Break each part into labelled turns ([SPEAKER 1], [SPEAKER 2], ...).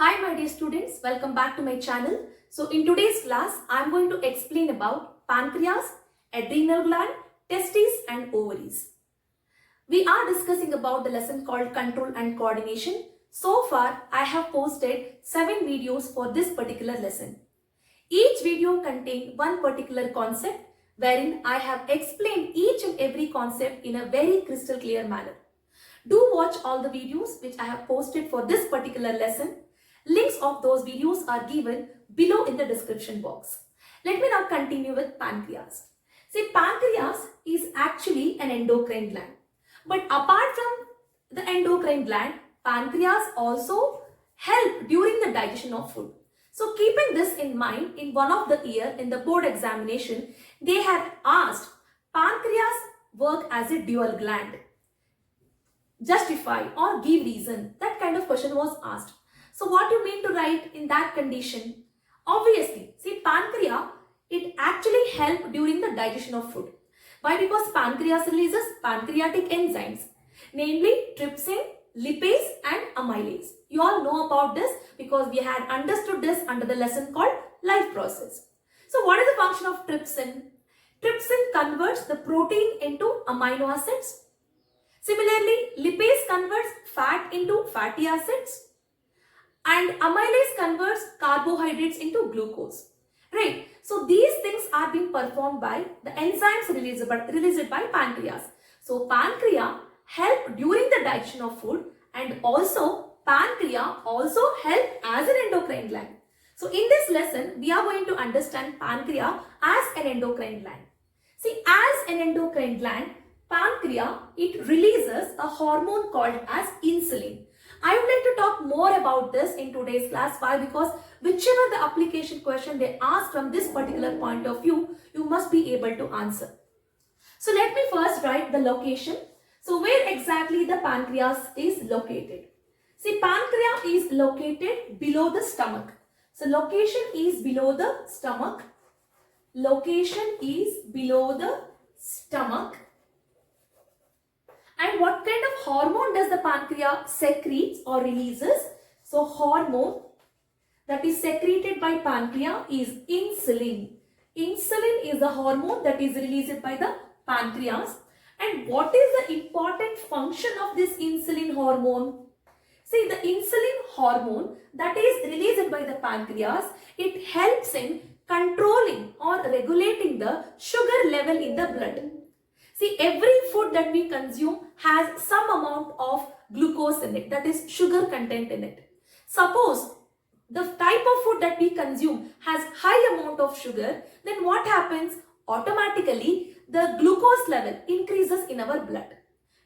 [SPEAKER 1] Hi my dear students, welcome back to my channel. So in today's class, I am going to explain about pancreas, adrenal gland, testes and ovaries. We are discussing about the lesson called control and coordination. So far, I have posted 7 videos for this particular lesson. Each video contains one particular concept wherein I have explained each and every concept in a very crystal clear manner. Do watch all the videos which I have posted for this particular lesson. Links of those videos are given below in the description box. Let me now continue with pancreas. See, pancreas is actually an endocrine gland. But apart from the endocrine gland, pancreas also help during the digestion of food. So keeping this in mind, in one of the year in the board examination, they had asked pancreas work as a dual gland. Justify or give reason. That kind of question was asked. So what you mean to write in that condition? Obviously, see, pancreas, it actually helps during the digestion of food. Why? Because pancreas releases pancreatic enzymes, namely trypsin, lipase and amylase. You all know about this because we had understood this under the lesson called life process. So what is the function of trypsin? Trypsin converts the protein into amino acids. Similarly, lipase converts fat into fatty acids and amylase converts carbohydrates into glucose. Right? So these things are being performed by the enzymes released by pancreas. So pancreas help during the digestion of food and also pancreas also help as an endocrine gland. So in this lesson, we are going to understand pancreas as an endocrine gland. See, as an endocrine gland, pancreas, it releases a hormone called as insulin. I would like to talk more about this in today's class. Why? Because whichever the application question they ask from this particular point of view, you must be able to answer. So let me first write the location. So where exactly the pancreas is located? See, pancreas is located below the stomach. So location is below the stomach. Location is below the stomach. And what kind of hormone does the pancreas secretes or releases? So hormone that is secreted by pancreas is insulin. Insulin is the hormone that is released by the pancreas. And what is the important function of this insulin hormone? See, the insulin hormone that is released by the pancreas, it helps in controlling or regulating the sugar level in the blood. See, every food that we consume has some amount of glucose in it, that is sugar content in it. Suppose the type of food that we consume has high amount of sugar, then what happens? Automatically, the glucose level increases in our blood.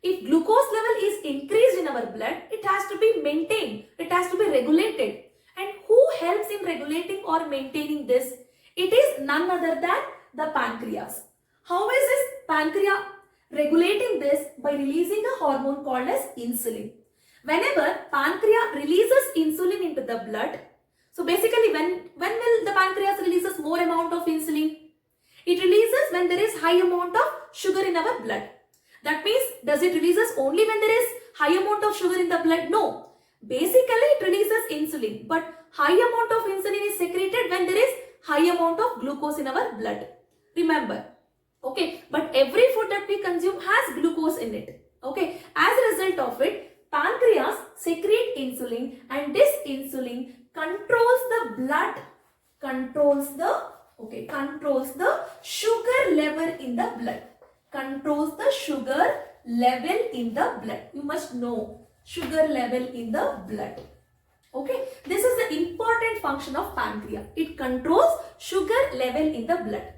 [SPEAKER 1] If glucose level is increased in our blood, it has to be maintained, it has to be regulated. And who helps in regulating or maintaining this? It is none other than the pancreas. How is this pancreas regulating this? By releasing a hormone called as insulin. Whenever pancreas releases insulin into the blood, so basically when will the pancreas releases more amount of insulin? It releases when there is high amount of sugar in our blood. That means, does it releases only when there is high amount of sugar in the blood? No. Basically, it releases insulin, but high amount of insulin is secreted when there is high amount of glucose in our blood. Remember. Okay, but every food that we consume has glucose in it. Okay, as a result of it, pancreas secrete insulin and this insulin controls the blood, controls the sugar level in the blood. Controls the sugar level in the blood. You must know sugar level in the blood. Okay, this is the important function of pancreas. It controls sugar level in the blood.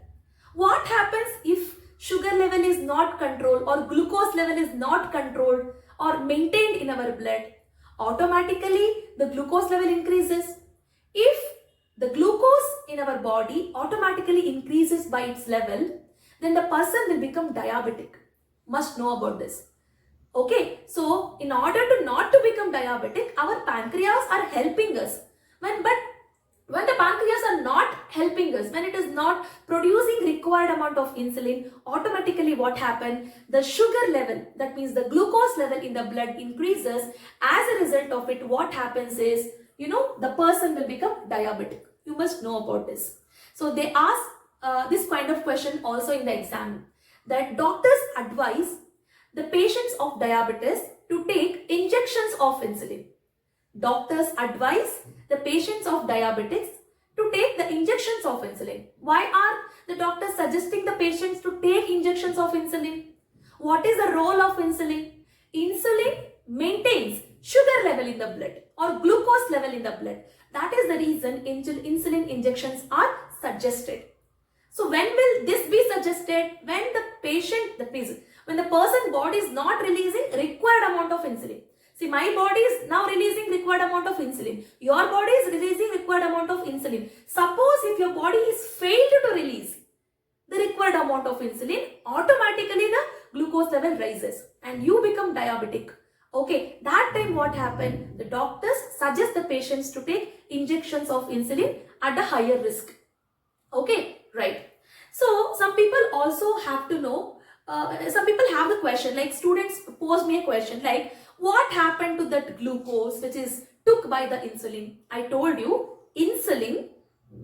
[SPEAKER 1] What happens if sugar level is not controlled or glucose level is not controlled or maintained in our blood? Automatically, the glucose level increases. If the glucose in our body automatically increases by its level, then the person will become diabetic. Must know about this. Okay, so in order to not to become diabetic, our pancreas are helping us. When the pancreas are not helping us, when it is not producing required amount of insulin, automatically what happens? The sugar level, that means the glucose level in the blood increases. As a result of it, what happens is the person will become diabetic. You must know about this. So they ask this kind of question also in the exam, that doctors advise the patients of diabetes to take injections of insulin. Doctors advise the patients of diabetics to take the injections of insulin. Why are the doctors suggesting the patients to take injections of insulin? What is the role of insulin? Insulin maintains sugar level in the blood or glucose level in the blood. That is the reason insulin injections are suggested. So when will this be suggested? When when the person body is not releasing required amount of insulin. See, my body is now releasing required amount of insulin. Your body is releasing required amount of insulin. Suppose if your body is failed to release the required amount of insulin, automatically the glucose level rises and you become diabetic. Okay, that time what happened? The doctors suggest the patients to take injections of insulin at a higher risk. Okay, right. So some people also have to know, some people have the question, like students pose me a question like, what happened to that glucose which is took by the insulin? I told you, insulin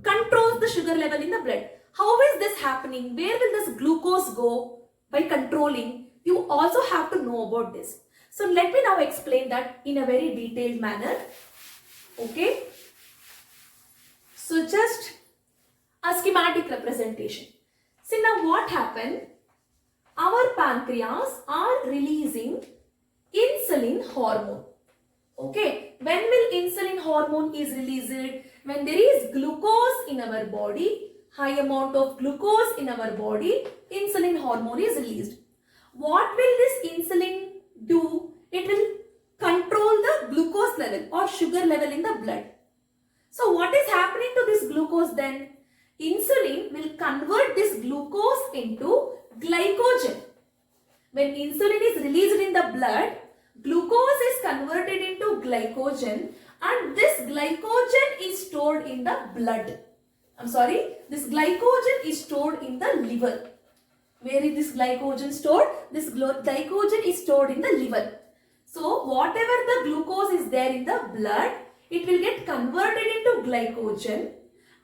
[SPEAKER 1] controls the sugar level in the blood. How is this happening? Where will this glucose go? By controlling. You also have to know about this. So let me now explain that in a very detailed manner. Okay. So just a schematic representation. See now what happened? Our pancreas are releasing insulin hormone. Okay. When will insulin hormone is released? When there is glucose in our body, high amount of glucose in our body, insulin hormone is released. What will this insulin do? It will control the glucose level or sugar level in the blood. So what is happening to this glucose then? Insulin will convert this glucose into glycogen. When insulin is released in the blood, glucose is converted into glycogen and this glycogen is stored in the blood. This glycogen is stored in the liver. Where is this glycogen stored? This glycogen is stored in the liver. So whatever the glucose is there in the blood, it will get converted into glycogen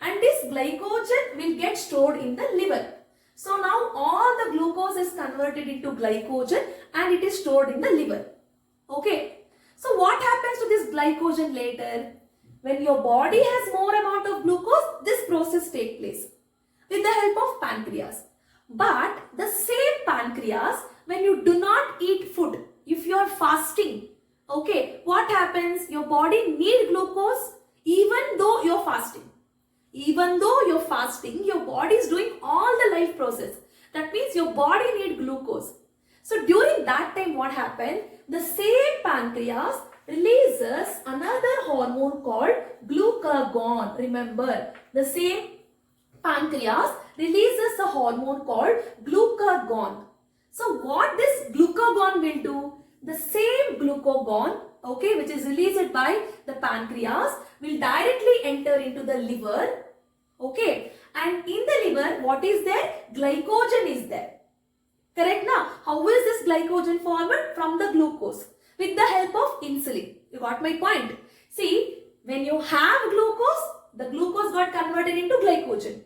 [SPEAKER 1] and this glycogen will get stored in the liver. So now all the glucose is converted into glycogen and it is stored in the liver. Okay. So what happens to this glycogen later? When your body has more amount of glucose, this process takes place with the help of pancreas. But the same pancreas, when you do not eat food, if you are fasting, okay, what happens? Your body needs glucose even though you are fasting. Even though you are fasting, your body is doing all the life process. That means your body needs glucose. So during that time what happened? The same pancreas releases another hormone called glucagon. Remember, the same pancreas releases a hormone called glucagon. So what this glucagon will do? The same glucagon, okay, which is released by the pancreas, will directly enter into the liver, okay, and in the liver what is there? Glycogen is there. Correct now? How is this glycogen formed? From the glucose with the help of insulin. You got my point? See, when you have glucose, the glucose got converted into glycogen.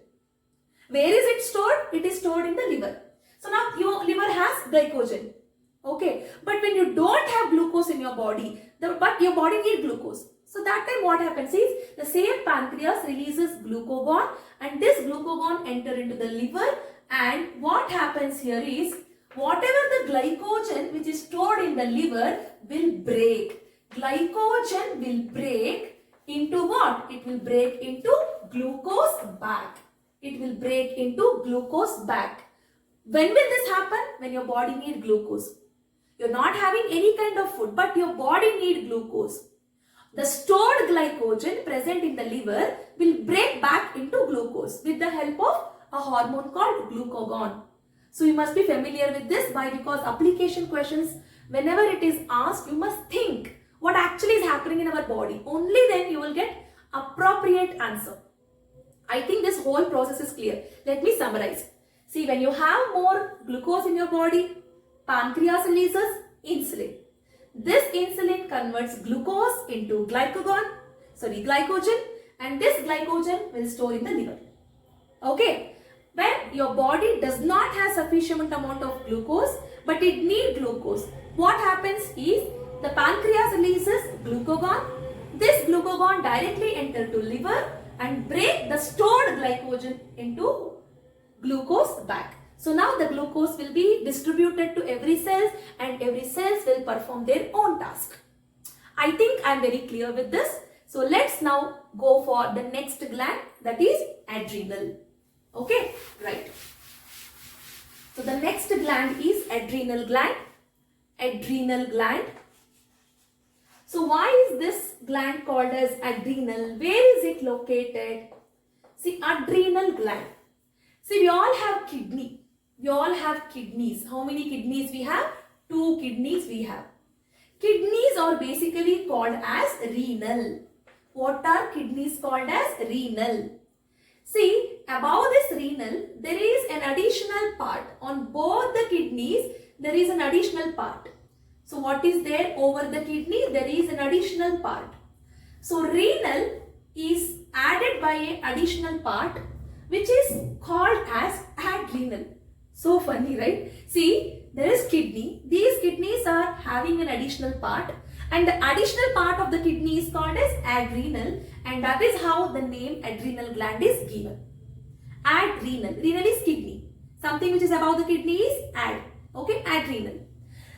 [SPEAKER 1] Where is it stored? It is stored in the liver. So now your liver has glycogen. Okay. But when you don't have glucose in your body, but your body needs glucose. So that time what happens is the same pancreas releases glucagon and this glucagon enter into the liver, and what happens here is whatever the glycogen which is stored in the liver will break. Glycogen will break into what? It will break into glucose back. It will break into glucose back. When will this happen? When your body needs glucose. You're not having any kind of food, but your body needs glucose. The stored glycogen present in the liver will break back into glucose with the help of a hormone called glucagon. So you must be familiar with this. Why? Because application questions, whenever it is asked, you must think what actually is happening in our body. Only then you will get appropriate answer. I think this whole process is clear. Let me summarize. See, when you have more glucose in your body, pancreas releases insulin. This insulin converts glucose into glycagon. glycogen, and this glycogen will store in the liver. Okay, when your body does not have sufficient amount of glucose but it needs glucose, what happens is the pancreas releases glucagon. This glucagon directly enter to liver and break the stored glycogen into glucose back. So now the glucose will be distributed to every cell and every cells will perform their own task. I think I am very clear with this. So let's now go for the next gland, that is adrenal. Okay, right. So the next gland is adrenal gland. Adrenal gland. So why is this gland called as adrenal? Where is it located? See, adrenal gland. See, we all have kidney. We all have kidneys. How many kidneys we have? 2 kidneys we have. Kidneys are basically called as renal. What are kidneys called as? Renal. See, above this renal, there is an additional part. On both the kidneys, there is an additional part. So what is there over the kidney? There is an additional part. So renal is added by an additional part which is called as adrenal. So funny, right? See, there is kidney. These kidneys are having an additional part, and the additional part of the kidney is called as adrenal, and that is how the name adrenal gland is given. Adrenal. Renal is kidney. Something which is above the kidney is okay, adrenal.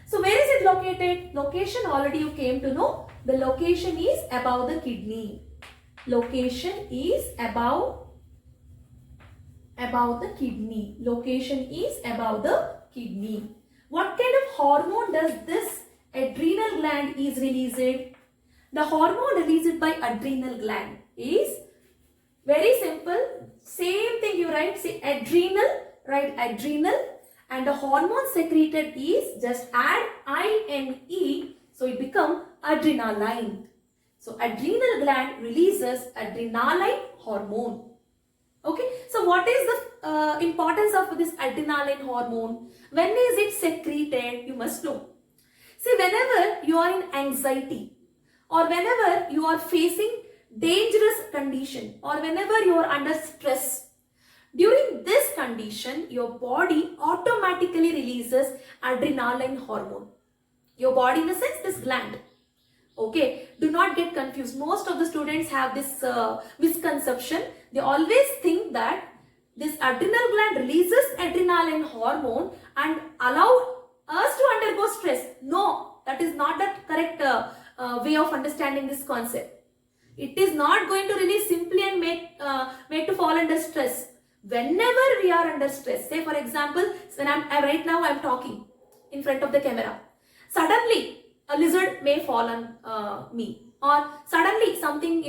[SPEAKER 1] So where is it located? Location already you came to know. The location is above the kidney. Location is above the kidney. Location is above the kidney. What kind of hormone does this adrenal gland is released? The hormone released by adrenal gland is very simple. Same thing you write. Say adrenal, write adrenal, and the hormone secreted is just add INE, so it becomes adrenaline. So adrenal gland releases adrenaline hormone. Okay, so what is the importance of this adrenaline hormone? When is it secreted? You must know. See, whenever you are in anxiety, or whenever you are facing dangerous condition, or whenever you are under stress, during this condition, your body automatically releases adrenaline hormone. Your body in the sense this gland. Okay, do not get confused. Most of the students have this misconception. They always think that this adrenal gland releases adrenaline hormone and allow us to undergo stress. No, that is not the correct way of understanding this concept. It is not going to release simply and make to fall under stress. Whenever we are under stress, say for example, when right now I am talking in front of the camera, suddenly a lizard may fall on me, or suddenly something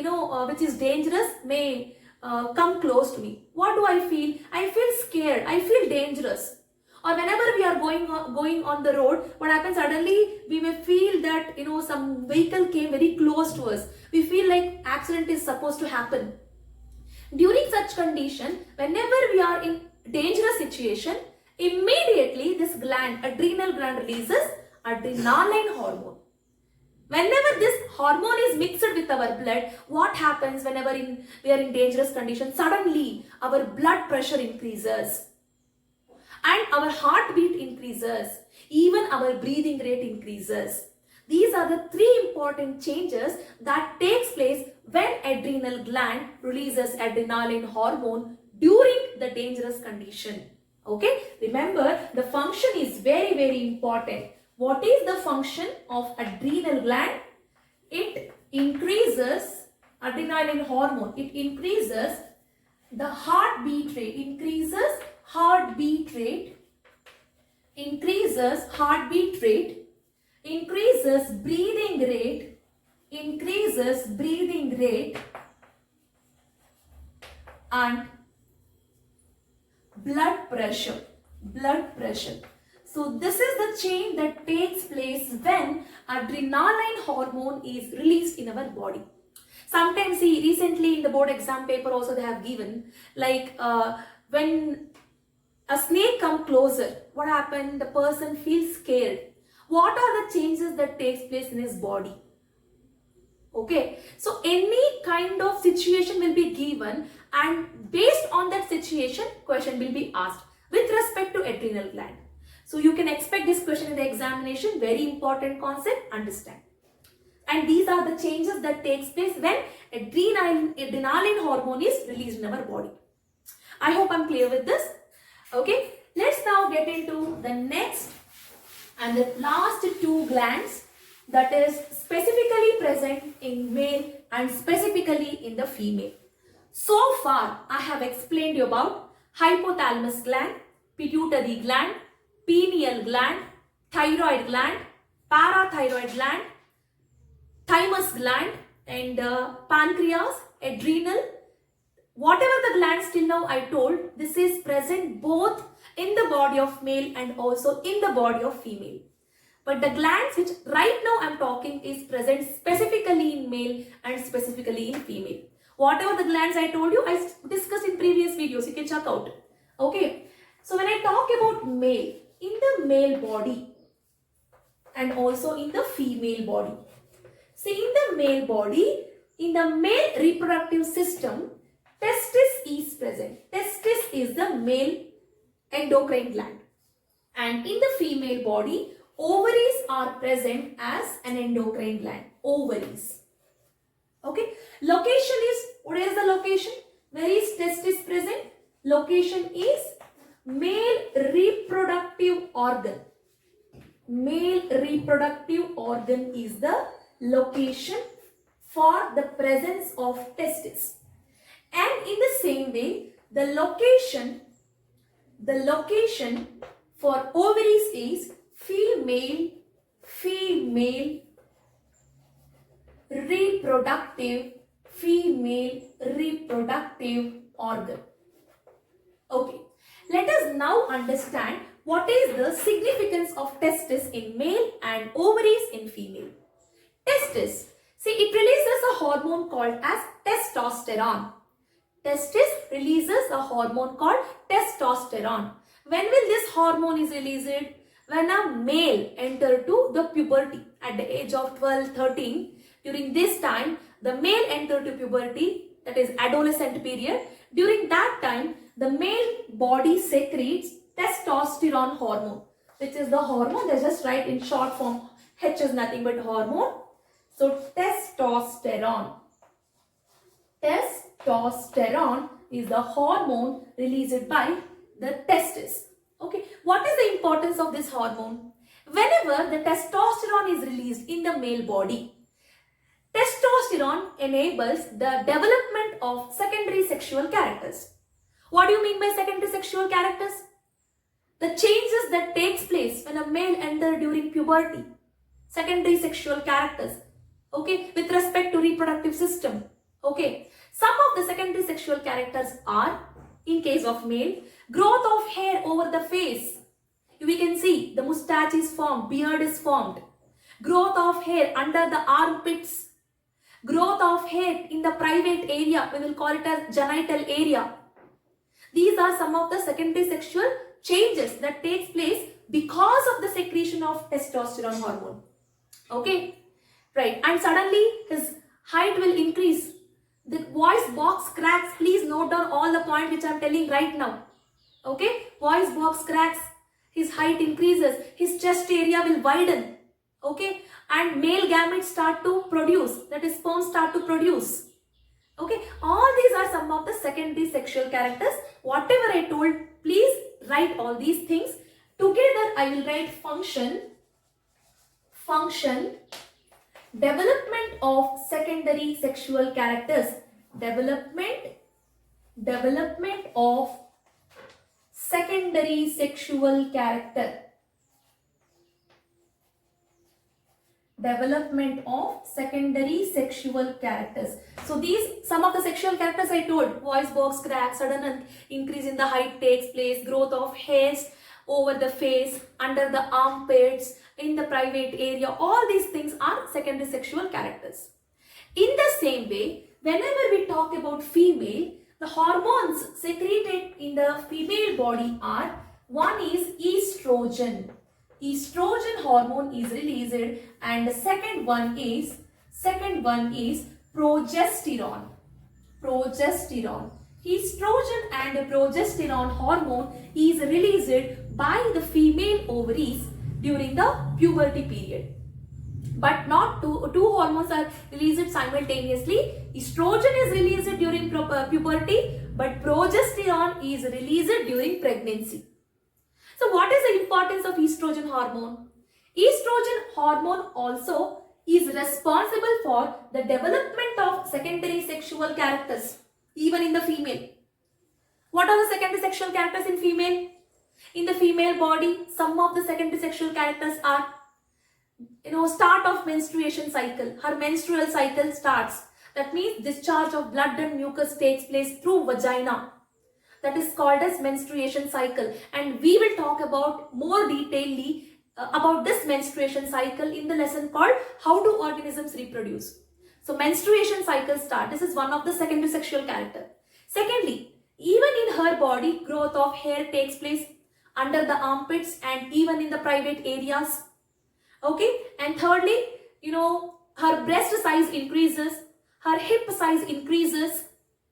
[SPEAKER 1] which is dangerous may come close to me. What do I feel? I feel scared. I feel dangerous. Or whenever we are going on the road, what happens? Suddenly we may feel that some vehicle came very close to us. We feel like accident is supposed to happen. During such condition, whenever we are in dangerous situation, immediately this gland, adrenal gland, releases adrenaline hormone. Whenever this hormone is mixed with our blood, what happens whenever we are in dangerous condition? Suddenly our blood pressure increases and our heartbeat increases, even our breathing rate increases. These are the 3 important changes that takes place when adrenal gland releases adrenaline hormone during the dangerous condition. Okay, remember the function is very, very important. What is the function of adrenal gland? It increases adrenaline hormone. It increases the heartbeat rate. Increases heartbeat rate. Increases heartbeat rate. Increases breathing rate. Increases breathing rate. And blood pressure. Blood pressure. So this is the change that takes place when adrenaline hormone is released in our body. Sometimes, see, recently in the board exam paper also they have given, like when a snake comes closer, what happened? The person feels scared. What are the changes that takes place in his body? Okay, so any kind of situation will be given, and based on that situation, question will be asked with respect to adrenal gland. So you can expect this question in the examination. Very important concept, understand. And these are the changes that takes place when adrenaline hormone is released in our body. I hope I'm clear with this. Okay, let's now get into the next and the last two glands that is specifically present in male and specifically in the female. So far, I have explained you about hypothalamus gland, pituitary gland, pineal gland, thyroid gland, parathyroid gland, thymus gland, and pancreas, adrenal. Whatever the glands till now I told, this is present both in the body of male and also in the body of female. But the glands which right now I am talking is present specifically in male and specifically in female. Whatever the glands I told you, I discussed in previous videos, you can check out. Okay. So when I talk about male, in the male body and also in the female body. See, in the male body, in the male reproductive system, testis is present. Testis is the male endocrine gland. And in the female body, ovaries are present as an endocrine gland. Ovaries. Okay. Location is, what is the location? Where is testis present? Location is male reproductive organ. Male reproductive organ is the location for the presence of testis. And in the same way, the location for ovaries is female reproductive organ. Okay, let us now understand what is the significance of testis in male and ovaries in female. Testis, see, it releases a hormone called as testosterone. Testis releases a hormone called testosterone. When will this hormone is released? When a male enter to the puberty at the age of 12, 13. During this time, the male enter to puberty, that is adolescent period. During that time, the male body secretes testosterone hormone, which is the hormone, they just write in short form, H is nothing but hormone. So testosterone. Testosterone is the hormone released by the testis. Okay, what is the importance of this hormone? Whenever the testosterone is released in the male body, testosterone enables the development of secondary sexual characters. What do you mean by secondary sexual characters? The changes that takes place when a male enters during puberty. Secondary sexual characters. Okay, with respect to reproductive system. Okay, some of the secondary sexual characters are, in case of male, growth of hair over the face. We can see the moustache is formed, beard is formed. Growth of hair under the armpits. Growth of hair in the private area, we will call it as genital area. These are some of the secondary sexual changes that takes place because of the secretion of testosterone hormone. Okay, right, and suddenly his height will increase. The voice box cracks. Please note down all the points which I am telling right now. Okay, voice box cracks. His height increases. His chest area will widen. Okay, and male gametes start to produce. That is, sperm start to produce. Okay, all these are some of the secondary sexual characters. Whatever I told, please write all these things. Together I will write function, development of secondary sexual characters, development of secondary sexual character, development of secondary sexual characters. So these, some of the sexual characters I told, voice box crack, sudden increase in the height takes place, growth of hairs over the face, under the armpits, in the private area, all these things are secondary sexual characters. In the same way, whenever we talk about female, the hormones secreted in the female body are, one is estrogen. Estrogen hormone is released, and the second one is Second one is progesterone. Progesterone. Estrogen and progesterone hormone is released by the female ovaries during the puberty period. But not two hormones are released simultaneously. Estrogen is released during puberty, but progesterone is released during pregnancy. So what is the importance of estrogen hormone? Estrogen hormone also is responsible for the development of secondary sexual characters, even in the female. What are the secondary sexual characters in female? In the female body, some of the secondary sexual characters are, start of menstruation cycle. Her menstrual cycle starts. That means discharge of blood and mucus takes place through vagina. That is called as menstruation cycle. And we will talk about more detailedly about this menstruation cycle in the lesson called How Do Organisms Reproduce. So menstruation cycle start. This is one of the secondary sexual character. Secondly, even in her body, growth of hair takes place under the armpits and even in the private areas. Okay. And thirdly, her breast size increases, her hip size increases.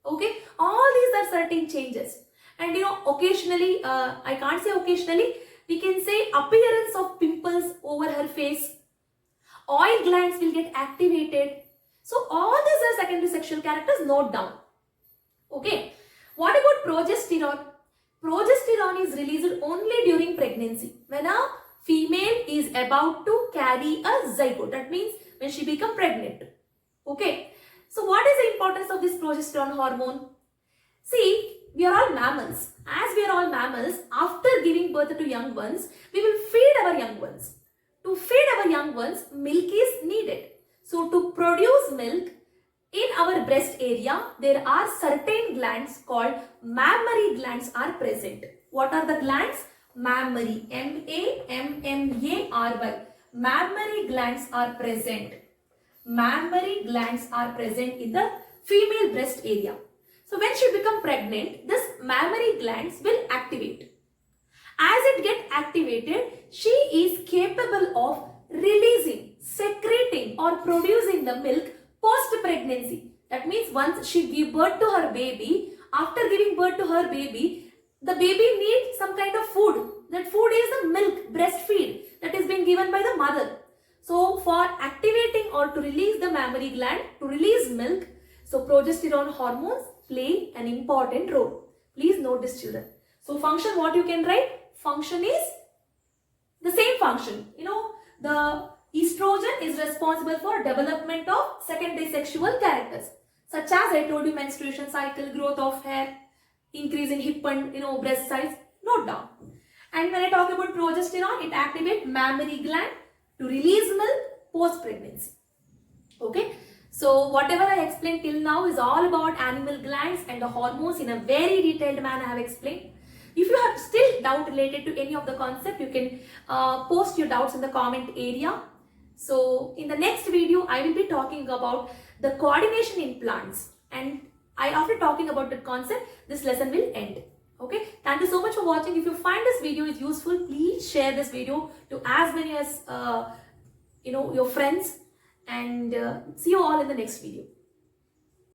[SPEAKER 1] Okay. All these are certain changes. And occasionally, I can't say occasionally, we can say appearance of pimples over her face. Oil glands will get activated. So all these are secondary sexual characters. Note down. Okay. What about progesterone? Progesterone is released only during pregnancy. When a female is about to carry a zygote. That means when she becomes pregnant. Okay. So what is the importance of this progesterone hormone? See, we are all mammals. As we are all mammals, after giving birth to young ones, we will feed our young ones. To feed our young ones, milk is needed. So to produce milk, in our breast area, there are certain glands called mammary glands are present. What are the glands? Mammary. M-A-M-M-A-R-Y. Mammary glands are present. Mammary glands are present in the female breast area. So when she becomes pregnant, this mammary glands will activate. As it gets activated, she is capable of releasing, secreting or producing the milk post-pregnancy. That means once she gives birth to her baby, after giving birth to her baby, the baby needs some kind of food. That food is the milk, breastfeed that is being given by the mother. So for activating or to release the mammary gland, to release milk, so progesterone hormones play an important role. Please note this, children. So function, what you can write? Function is the same function. The estrogen is responsible for development of secondary sexual characters, such as I told you, menstruation cycle, growth of hair, increase in hip and breast size. Note down. And when I talk about progesterone, it activates mammary gland to release milk post-pregnancy. Okay. So whatever I explained till now is all about animal glands and the hormones in a very detailed manner I have explained. If you have still doubt related to any of the concept, you can post your doubts in the comment area. So in the next video, I will be talking about the coordination in plants. And after talking about the concept, this lesson will end. Okay. Thank you so much for watching. If you find this video is useful, please share this video to as many as your friends. And see you all in the next video.